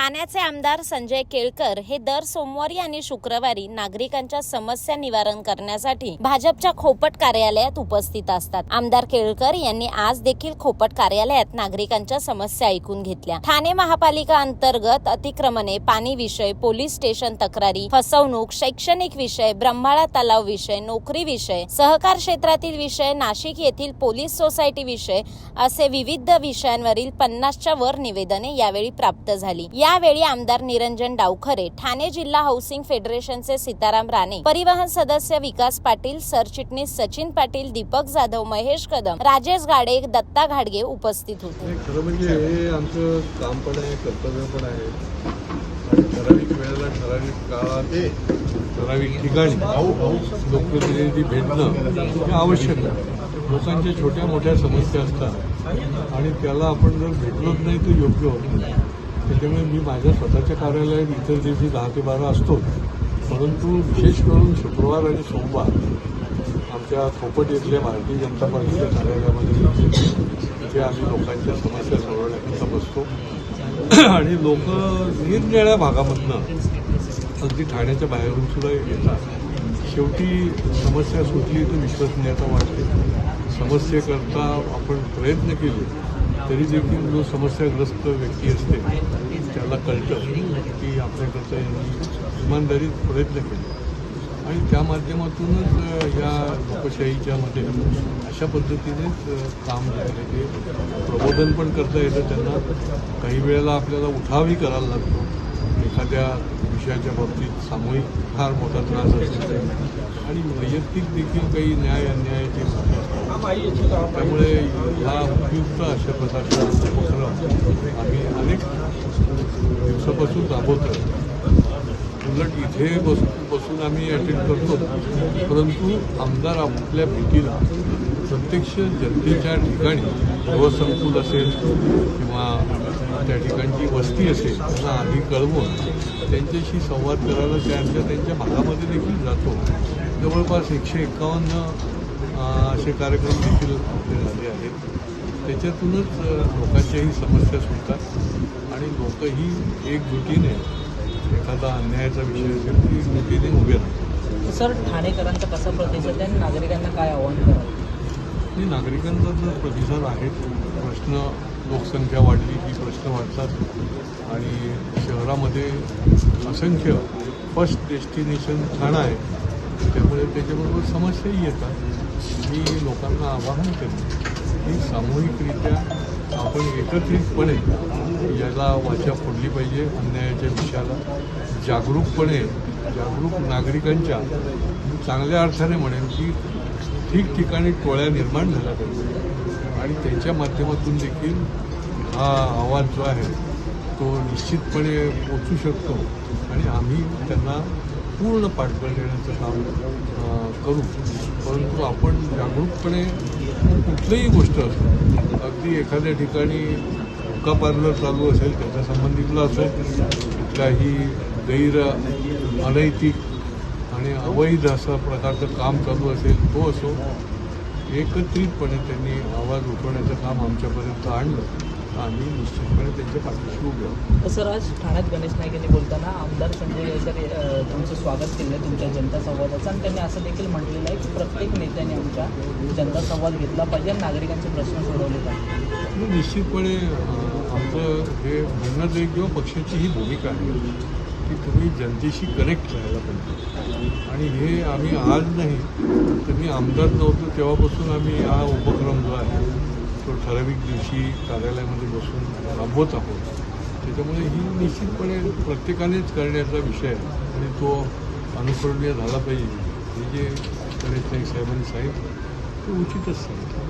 ठाण्याचे आमदार संजय केळकर हे दर सोमवारी आणि शुक्रवारी नागरिकांच्या समस्या निवारण करण्यासाठी भाजपच्या खोपट कार्यालयात उपस्थित असतात. आमदार केळकर यांनी आज देखील खोपट कार्यालयात नागरिकांच्या समस्या ऐकून घेतल्या. ठाणे महापालिका अंतर्गत अतिक्रमणे, पाणी विषय, पोलीस स्टेशन तक्रारी, फसवणूक, शैक्षणिक विषय, ब्रह्माळा तलाव विषय, नोकरी विषय, सहकार क्षेत्रातील विषय, नाशिक येथील पोलीस सोसायटी विषय असे विविध विषयांवरील 50च्या वर निवेदने यावेळी प्राप्त झाली. यावेळी आमदार निरंजन डावखरे, ठाणे जिल्हा हाऊसिंग फेडरेशनचे सीताराम राणे, परिवहन सदस्य विकास पाटील, सरचिटणीस सचिन पाटील, दीपक जाधव, महेश कदम, राजेश गाडे, दत्ता घाडगे उपस्थित होते. खरं म्हणजे हे आमचं काम पण आहे, कर्तव्य पण आहे आणि ठराविक वेळेला, ठराविक काळात, ठराविक ठिकाणी लोकप्रतिनिधी भेटणं हे आवश्यक आहे. लोकांच्या छोट्या मोठ्या समस्या असतात आणि त्याला आपण जर भेटलोच नाही तर योग्य होत नाही. त्याच्यामुळे मी माझ्या स्वतःच्या कार्यालयात इतर दिवशी 10 ते 12 असतो, परंतु विशेष करून शुक्रवार आणि सोमवार आमच्या खोपट इथल्या भारतीय जनता पार्टीच्या कार्यालयामध्ये तिथे आम्ही लोकांच्या समस्या सोडवण्याकरता बसतो आणि लोक निरनिराळ्या भागामधनं अगदी ठाण्याच्या बाहेरून सुद्धा येतात. शेवटी समस्या सुटली तर विश्वसनीयता वाढते. समस्येकरता आपण प्रयत्न केले तरी देखील जो समस्याग्रस्त व्यक्ती असते त्याला कळतं की आपल्याकडचं यांनी इमानदारीत प्रयत्न केले आणि त्या माध्यमातूनच या लोकशाहीच्या मध्ये अशा पद्धतीनेच काम जे आहे ते प्रबोधन पण करता येतं. त्यांना काही वेळेला आपल्याला उठावही करायला लागतो. एखाद्या विषयाच्या बाबतीत सामूहिक फार मोठा त्रास असतो आणि वैयक्तिक देखील काही न्याय अन्यायाची स्थिती असतात. त्यामुळे हा उपयुक्त अशा प्रकारचा उपक्रम आम्ही अनेक दिवसापासून राबवतो. उलट इथे बसून आम्ही अटेंड करतो, परंतु आमदार आपल्या भेटीला प्रत्यक्ष जनतेच्या ठिकाणी गृहसंकुल असेल किंवा त्या ठिकाणची वस्ती असेल त्यांना आधी कळवून त्यांच्याशी संवाद करायला त्यांच्या भागामध्ये देखील जातो. जवळपास 151 असे कार्यक्रम देखील आपले झाले आहेत. त्याच्यातूनच लोकांच्याही समस्या सुटतात आणि लोकही एकजुटीने एखादा अन्यायाचा विषय असेल ती एकजुटीने उभे राहतात. सर, ठाणेकरांचा कसा प्रतिसाद आहे? नागरिकांना काय आव्हान कराल? नागरिकांचा जो प्रतिसाद आहे, प्रश्न लोकसंख्या वाढली की प्रश्न वाढतात आणि शहरामध्ये असंख्य फर्स्ट डेस्टिनेशन ठाणं आहे, त्यामुळे त्याच्याबरोबर समस्याही येतात. मी लोकांना आवाहन करेन की सामूहिकरित्या आपण एकत्रितपणे याला वाचा फोडली पाहिजे. अन्यायाच्या विषयाला जागरूक नागरिकांच्या चांगल्या अर्थाने म्हणेन की ठिकठिकाणी टोळ्या निर्माण झाल्या पाहिजे आणि त्यांच्या माध्यमातून देखील हा आवाज जो आहे तो निश्चितपणे पोचू शकतो आणि आम्ही त्यांना पूर्ण पाठबळ देण्याचं काम करू. परंतु आपण जागरूकपणे कुठलीही गोष्ट असो, अगदी एखाद्या ठिकाणी हुक्का पार्लर चालू असेल त्याच्या संबंधितलं असेल, कुठलाही अनैतिक आणि अवैध असा प्रकारचं काम चालू असेल तो असो, एकत्रितपणे त्यांनी आवाज उठवण्याचं काम आमच्यापर्यंत आणलं आम्ही निश्चितपणे त्यांच्या पाठीशी उभे आहोत. सर, आज ठाण्यात गणेश नाईक यांनी बोलताना आमदार संजय केळकर तुमचं स्वागत केलं आहे तुमच्या जनता संवादाचं आणि त्यांनी असं देखील म्हटलेलं आहे की प्रत्येक नेत्याने आमच्या जनता संवाद घेतला पाहिजे आणि नागरिकांचे प्रश्न सोडवले पाहिजे. निश्चितपणे आमचं हे म्हणणं एक किंवा पक्षाची ही भूमिका आहे की तुम्ही जनतेशी कनेक्ट राहायला पाहिजे आणि हे आम्ही आज नाही तर मी आमदार नव्हतो तेव्हापासून आम्ही हा उपक्रम जो आहे तो ठराविक दिवशी कार्यालयामध्ये बसून राबवत आहोत. त्याच्यामुळे ही निश्चितपणे प्रत्येकानेच करण्याचा विषय आहे आणि तो अनुकरणीय झाला पाहिजे. हे जे गणेश नाईक साहेबांनी सांगितलं ते उचितच सांगितलं.